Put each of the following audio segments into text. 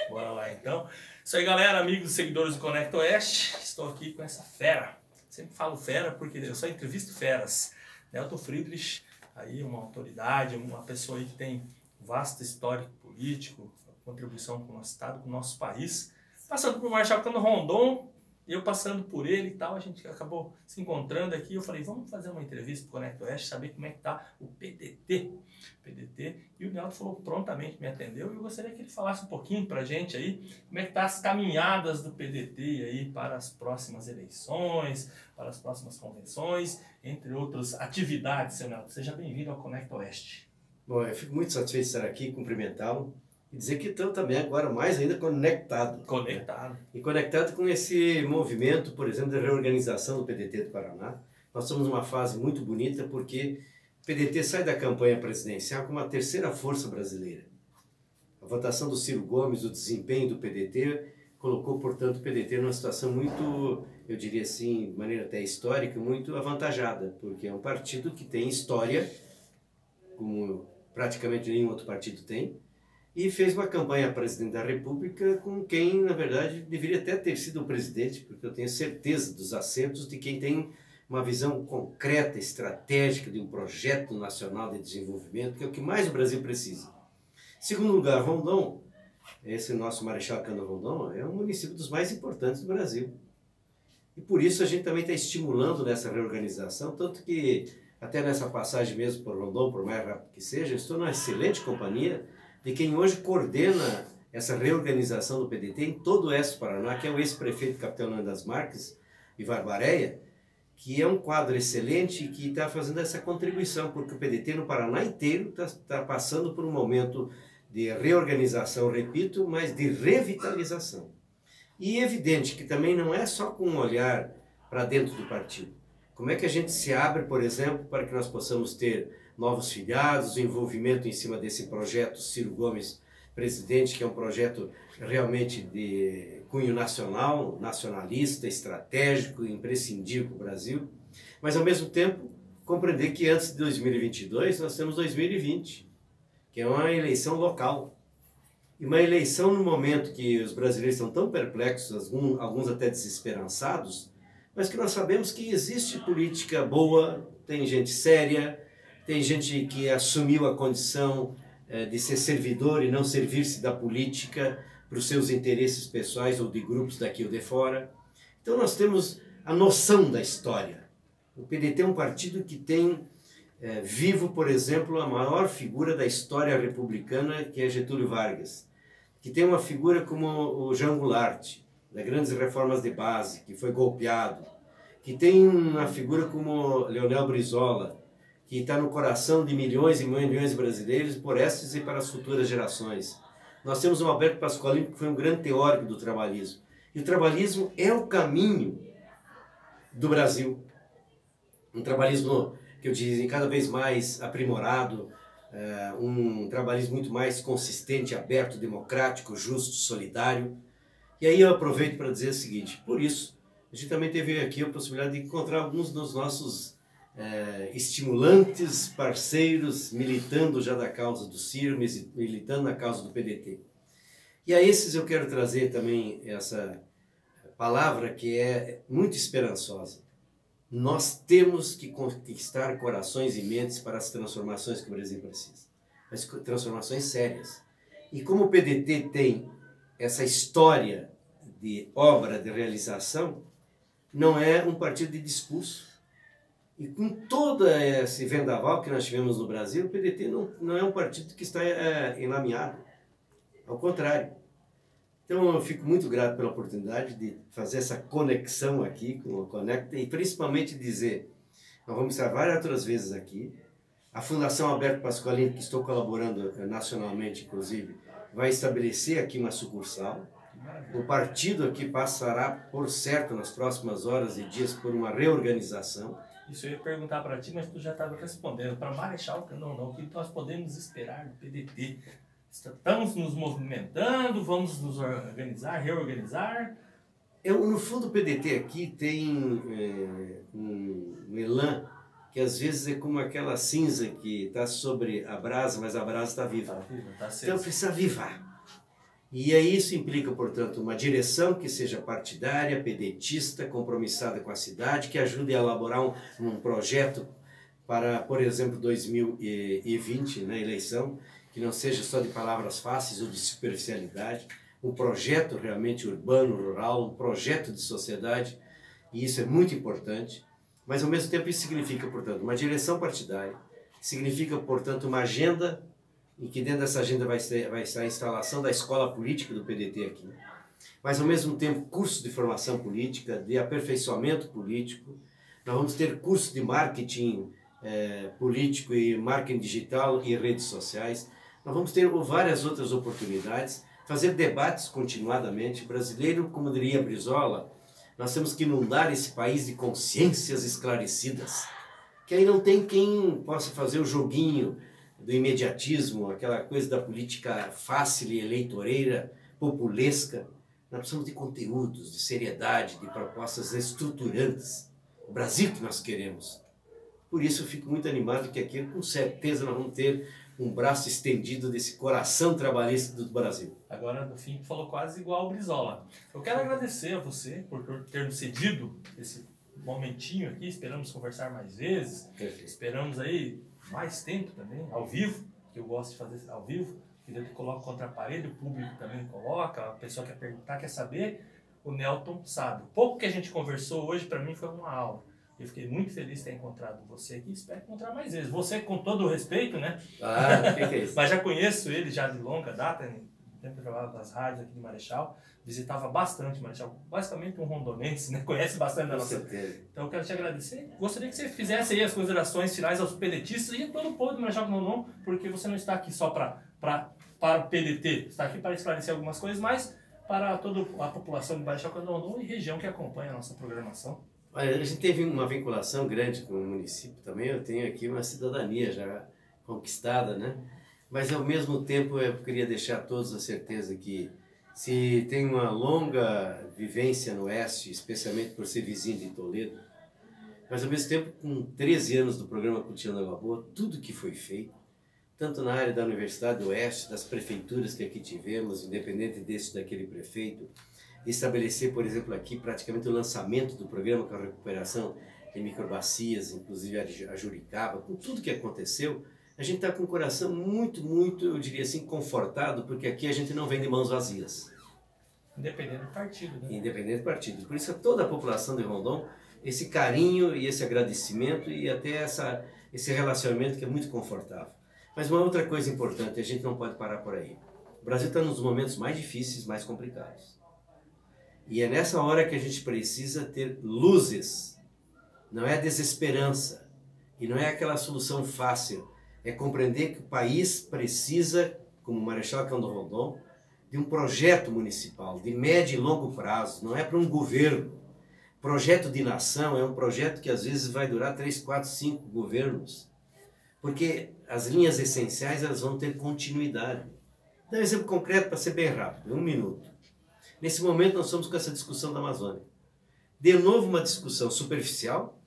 Bora lá então. Isso aí, galera, amigos e seguidores do Conecta Oeste. Estou aqui com essa fera. Sempre falo fera porque eu só entrevisto feras. Nelton Friedrich, aí uma autoridade, uma pessoa aí que tem vasto histórico político, contribuição com o nosso estado, com o nosso país. Passando por Marechal Cândido Rondon, eu passando por ele e tal, a gente acabou se encontrando aqui. Eu falei, vamos fazer uma entrevista para o Conecta Oeste, saber como é que está o PDT. E o Nelton falou, prontamente me atendeu, e eu gostaria que ele falasse um pouquinho para a gente aí, como é que tá as caminhadas do PDT aí para as próximas eleições, para as próximas convenções, entre outras atividades, seu Nelton. Seja bem-vindo ao Conecta Oeste. Bom, eu fico muito satisfeito de estar aqui, cumprimentá-lo e dizer que estou também agora mais ainda conectado. Conectado. Né? E conectado com esse movimento, por exemplo, da reorganização do PDT do Paraná. Nós estamos numa fase muito bonita porque o PDT sai da campanha presidencial como a terceira força brasileira. A votação do Ciro Gomes, o desempenho do PDT, colocou, portanto, o PDT numa situação muito, eu diria assim, de maneira até histórica, muito avantajada, porque é um partido que tem história, como praticamente nenhum outro partido tem, e fez uma campanha a presidente da República com quem, na verdade, deveria até ter sido o presidente, porque eu tenho certeza dos acertos de quem tem uma visão concreta, estratégica de um projeto nacional de desenvolvimento, que é o que mais o Brasil precisa. Segundo lugar, Rondon, esse nosso Marechal Cândido Rondon, é um município dos mais importantes do Brasil. E por isso a gente também está estimulando nessa reorganização, tanto que até nessa passagem mesmo por Rondon, por mais rápido que seja, estou numa excelente companhia de quem hoje coordena essa reorganização do PDT em todo o oeste do Paraná, que é o ex-prefeito Capitão das Marques, Ivar Bareia, que é um quadro excelente e que está fazendo essa contribuição, porque o PDT no Paraná inteiro está passando por um momento de reorganização, repito, mas de revitalização. E é evidente que também não é só com um olhar para dentro do partido. Como é que a gente se abre, por exemplo, para que nós possamos ter novos filiados, o envolvimento em cima desse projeto Ciro Gomes presidente, que é um projeto realmente de cunho nacional, nacionalista, estratégico, imprescindível para o Brasil, mas ao mesmo tempo compreender que antes de 2022 nós temos 2020, que é uma eleição local. E uma eleição no momento que os brasileiros estão tão perplexos, alguns até desesperançados, mas que nós sabemos que existe política boa, tem gente séria, tem gente que assumiu a condição de ser servidor e não servir-se da política para os seus interesses pessoais ou de grupos daqui ou de fora. Então nós temos a noção da história. O PDT é um partido que tem vivo, por exemplo, a maior figura da história republicana, que é Getúlio Vargas, que tem uma figura como o Jean Goulart, das grandes reformas de base, que foi golpeado, que tem uma figura como Leonel Brizola, que está no coração de milhões e milhões de brasileiros, por estas e para as futuras gerações. Nós temos o Alberto Pasqualini, que foi um grande teórico do trabalhismo. E o trabalhismo é o caminho do Brasil. Um trabalhismo que eu diria cada vez mais aprimorado, um trabalhismo muito mais consistente, aberto, democrático, justo, solidário. E aí eu aproveito para dizer o seguinte, por isso, a gente também teve aqui a possibilidade de encontrar alguns dos nossos estimulantes parceiros militando já da causa do Ciro, militando na causa do PDT. E a esses eu quero trazer também essa palavra que é muito esperançosa. Nós temos que conquistar corações e mentes para as transformações que o Brasil precisa. Mas transformações sérias. E como o PDT tem essa história de obra, de realização, não é um partido de discurso. E com todo esse vendaval que nós tivemos no Brasil, o PDT não é um partido que está enlameado. Ao contrário. Então eu fico muito grato pela oportunidade de fazer essa conexão aqui com o Conecta e principalmente dizer, nós vamos estar várias outras vezes aqui, a Fundação Alberto Pasqualini, que estou colaborando nacionalmente inclusive, vai estabelecer aqui uma sucursal. O partido aqui passará, por certo, nas próximas horas e dias, por uma reorganização. Isso eu ia perguntar para ti, mas tu já estava respondendo. Para Marechal Cândido Rondon, o que nós podemos esperar do PDT? Estamos nos movimentando, vamos nos organizar, reorganizar? No fundo, o PDT aqui tem um elan que às vezes é como aquela cinza que está sobre a brasa, mas a brasa está viva. Tá viva, tá então precisa avivar. E aí isso implica, portanto, uma direção que seja partidária, pedetista, compromissada com a cidade, que ajude a elaborar um projeto para, por exemplo, 2020, na eleição, que não seja só de palavras fáceis ou de superficialidade, um projeto realmente urbano, rural, um projeto de sociedade, e isso é muito importante, mas ao mesmo tempo isso significa, portanto, uma direção partidária, significa, portanto, uma agenda, em que dentro dessa agenda vai estar a instalação da escola política do PDT aqui, mas ao mesmo tempo curso de formação política, de aperfeiçoamento político, nós vamos ter curso de marketing político e marketing digital e redes sociais, nós vamos ter várias outras oportunidades, fazer debates continuadamente. Brasileiro, como diria Brizola, nós temos que inundar esse país de consciências esclarecidas, que aí não tem quem possa fazer o joguinho do imediatismo, aquela coisa da política fácil e eleitoreira, populesca. Nós precisamos de conteúdos, de seriedade, de propostas estruturantes. O Brasil que nós queremos. Por isso eu fico muito animado que aqui, com certeza, nós vamos ter um braço estendido desse coração trabalhista do Brasil. Agora, no fim, falou quase igual o Brizola. Eu quero agradecer a você por ter nos cedido esse momentinho aqui. Esperamos conversar mais vezes. Perfeito. Esperamos aí mais tempo também, ao vivo, que eu gosto de fazer ao vivo. Que eu coloco contra a parede, o público também coloca, a pessoa quer perguntar, quer saber. O Nelton sabe. O pouco que a gente conversou hoje, para mim, foi uma aula. Eu fiquei muito feliz de ter encontrado você aqui, espero encontrar mais vezes. Você, com todo o respeito, né? Ah, que é isso? Mas já conheço ele já de longa data, sempre trabalhava nas rádios aqui de Marechal, visitava bastante Marechal, basicamente um rondonense, né? Conhece bastante da Com nossa... certeza. Então eu quero te agradecer. Gostaria que você fizesse aí as considerações finais aos pedetistas e a todo o povo de Marechal Rondon, porque você não está aqui só para o PDT, está aqui para esclarecer algumas coisas, mas para toda a população de Marechal Rondon e região que acompanha a nossa programação. Olha, a gente teve uma vinculação grande com o município também, eu tenho aqui uma cidadania já conquistada, né? Mas ao mesmo tempo eu queria deixar a todos a certeza que se tem uma longa vivência no Oeste, especialmente por ser vizinho de Toledo, mas ao mesmo tempo com 13 anos do programa Cultivando Água Boa, tudo que foi feito, tanto na área da Universidade do Oeste, das prefeituras que aqui tivemos, independente desse daquele prefeito, estabelecer, por exemplo, aqui praticamente o lançamento do programa com a recuperação de microbacias, inclusive a Juricaba, com tudo que aconteceu, a gente está com o coração muito, eu diria assim, confortado, porque aqui a gente não vem de mãos vazias. Independente do partido, né? Independente do partido. Por isso, a toda a população de Rondon, esse carinho e esse agradecimento e até esse relacionamento que é muito confortável. Mas uma outra coisa importante, a gente não pode parar por aí. O Brasil está nos momentos mais difíceis, mais complicados. E é nessa hora que a gente precisa ter luzes, não é desesperança, e não é aquela solução fácil, é compreender que o país precisa, como Marechal Cândido Rondon, de um projeto municipal, de médio e longo prazo, não é para um governo. Projeto de nação é um projeto que às vezes vai durar 3, 4, 5 governos, porque as linhas essenciais elas vão ter continuidade. Vou dar um exemplo concreto para ser bem rápido, 1 minuto. Nesse momento nós estamos com essa discussão da Amazônia. De novo uma discussão superficial,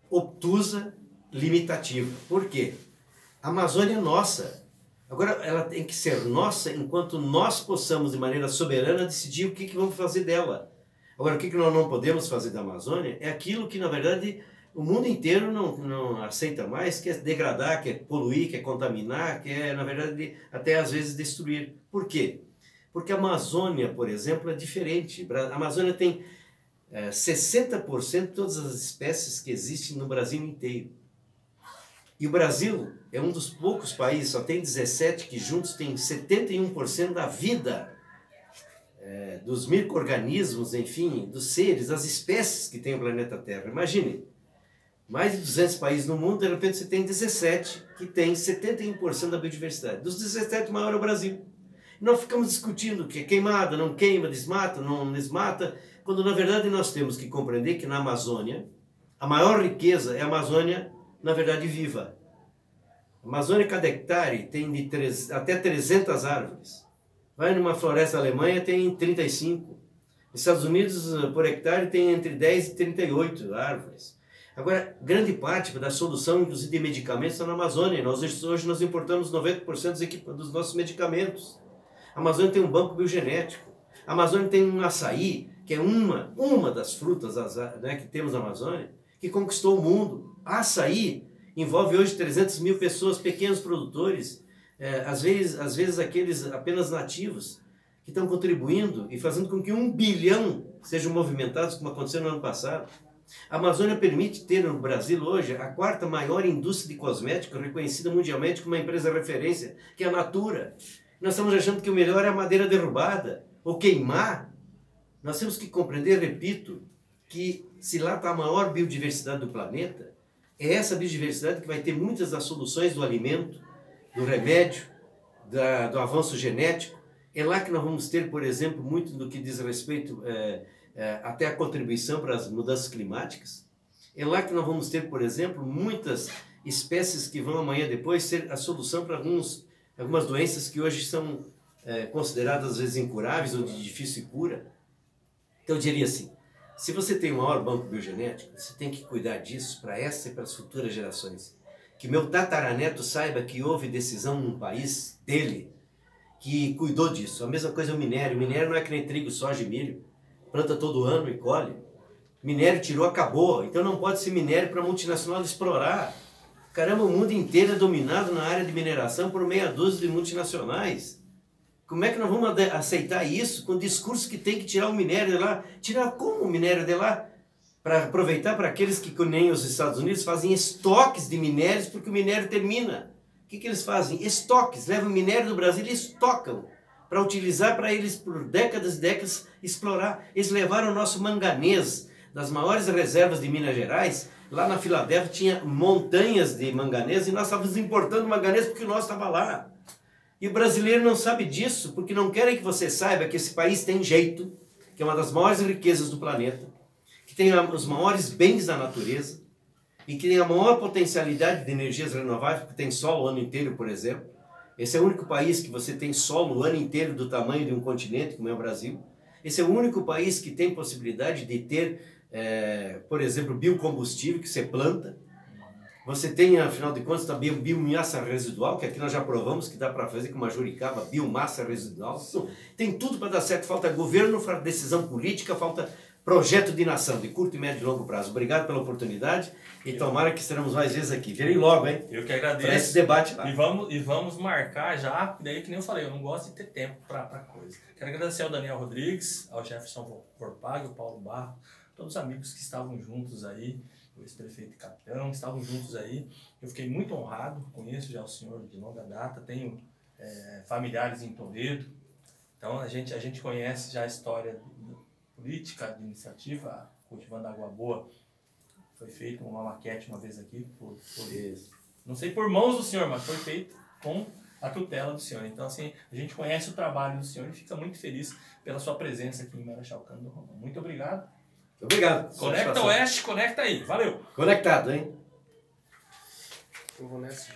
obtusa, limitativa. Por quê? A Amazônia é nossa. Agora ela tem que ser nossa enquanto nós possamos de maneira soberana decidir o que vamos fazer dela. Agora o que nós não podemos fazer da Amazônia é aquilo que na verdade o mundo inteiro não aceita mais, quer degradar, quer poluir, quer contaminar, quer na verdade até às vezes destruir. Por quê? Porque a Amazônia, por exemplo, é diferente. A Amazônia tem 60% de todas as espécies que existem no Brasil inteiro. E o Brasil é um dos poucos países, só tem 17, que juntos tem 71% da vida, dos micro-organismos, enfim, dos seres, das espécies que tem o planeta Terra. Imagine, mais de 200 países no mundo, de repente você tem 17 que tem 71% da biodiversidade. Dos 17, o maior é o Brasil. Nós ficamos discutindo que é queimada, não queima, desmata, não desmata, quando na verdade nós temos que compreender que na Amazônia, a maior riqueza é a Amazônia, na verdade, viva. A Amazônia, cada hectare, tem até 300 árvores. Vai numa floresta Alemanha, tem 35. Nos Estados Unidos, por hectare, tem entre 10 e 38 árvores. Agora, grande parte da solução, inclusive de medicamentos, está na Amazônia. Hoje nós importamos 90% dos nossos medicamentos. A Amazônia tem um banco biogenético. A Amazônia tem um açaí, que é uma das frutas, né, que temos na Amazônia, que conquistou o mundo. Açaí envolve hoje 300 mil pessoas, pequenos produtores, às vezes aqueles apenas nativos, que estão contribuindo e fazendo com que 1 bilhão sejam movimentados, como aconteceu no ano passado. A Amazônia permite ter no Brasil hoje a 4ª maior indústria de cosméticos, reconhecida mundialmente como uma empresa referência, que é a Natura. Nós estamos achando que o melhor é a madeira derrubada, ou queimar. Nós temos que compreender, repito, que se lá está a maior biodiversidade do planeta, é essa biodiversidade que vai ter muitas das soluções do alimento, do remédio, do avanço genético. É lá que nós vamos ter, por exemplo, muito do que diz respeito até a contribuição para as mudanças climáticas. É lá que nós vamos ter, por exemplo, muitas espécies que vão amanhã depois ser a solução para algumas doenças que hoje são consideradas às vezes incuráveis ou de difícil cura. Então eu diria assim, se você tem o maior banco biogenético, você tem que cuidar disso para essa e para as futuras gerações. Que meu tataraneto saiba que houve decisão num país dele que cuidou disso. A mesma coisa é o minério. O minério não é que nem trigo, soja e milho. Planta todo ano e colhe. Minério tirou, acabou. Então não pode ser minério para multinacional explorar. Caramba, o mundo inteiro é dominado na área de mineração por meia dúzia de multinacionais. Como é que nós vamos aceitar isso com o discurso que tem que tirar o minério de lá? Tirar como o minério de lá? Para aproveitar para aqueles que, nem os Estados Unidos, fazem estoques de minérios porque o minério termina. O que eles fazem? Estoques. Levam o minério do Brasil e estocam para utilizar para eles por décadas e décadas explorar. Eles levaram o nosso manganês das maiores reservas de Minas Gerais. Lá na Filadélfia tinha montanhas de manganês e nós estávamos importando manganês porque o nosso estava lá. E o brasileiro não sabe disso porque não querem que você saiba que esse país tem jeito, que é uma das maiores riquezas do planeta, que tem os maiores bens da natureza e que tem a maior potencialidade de energias renováveis, porque tem sol o ano inteiro, por exemplo. Esse é o único país que você tem sol o ano inteiro do tamanho de um continente, como é o Brasil. Esse é o único país que tem possibilidade de ter, por exemplo, biocombustível que você planta. Você tem, afinal de contas, também biomassa residual, que aqui nós já provamos que dá para fazer com uma juricaba, biomassa residual. Tem tudo para dar certo. Falta governo, falta decisão política, falta projeto de nação, de curto, médio e longo prazo. Obrigado pela oportunidade e tomara que estaremos mais vezes aqui. Virem logo, hein? Eu que agradeço. Para esse debate lá. E vamos marcar já, daí que nem eu falei, eu não gosto de ter tempo para coisa. Quero agradecer ao Daniel Rodrigues, ao Jefferson Vorpag, ao Paulo Barro, todos os amigos que estavam juntos aí, o ex-prefeito e capitão, que estavam juntos aí. Eu fiquei muito honrado, conheço já o senhor de longa data, tenho familiares em Toledo, então a gente conhece já a história política, administrativa, cultivando água boa. Foi feita uma maquete uma vez aqui, não sei por mãos do senhor, mas foi feito com a tutela do senhor. Então, assim, a gente conhece o trabalho do senhor e fica muito feliz pela sua presença aqui em Marechal Cândido Rondon. Muito obrigado. Obrigado. Conecta Oeste, conecta aí. Valeu. Conectado, hein? Eu vou nessa.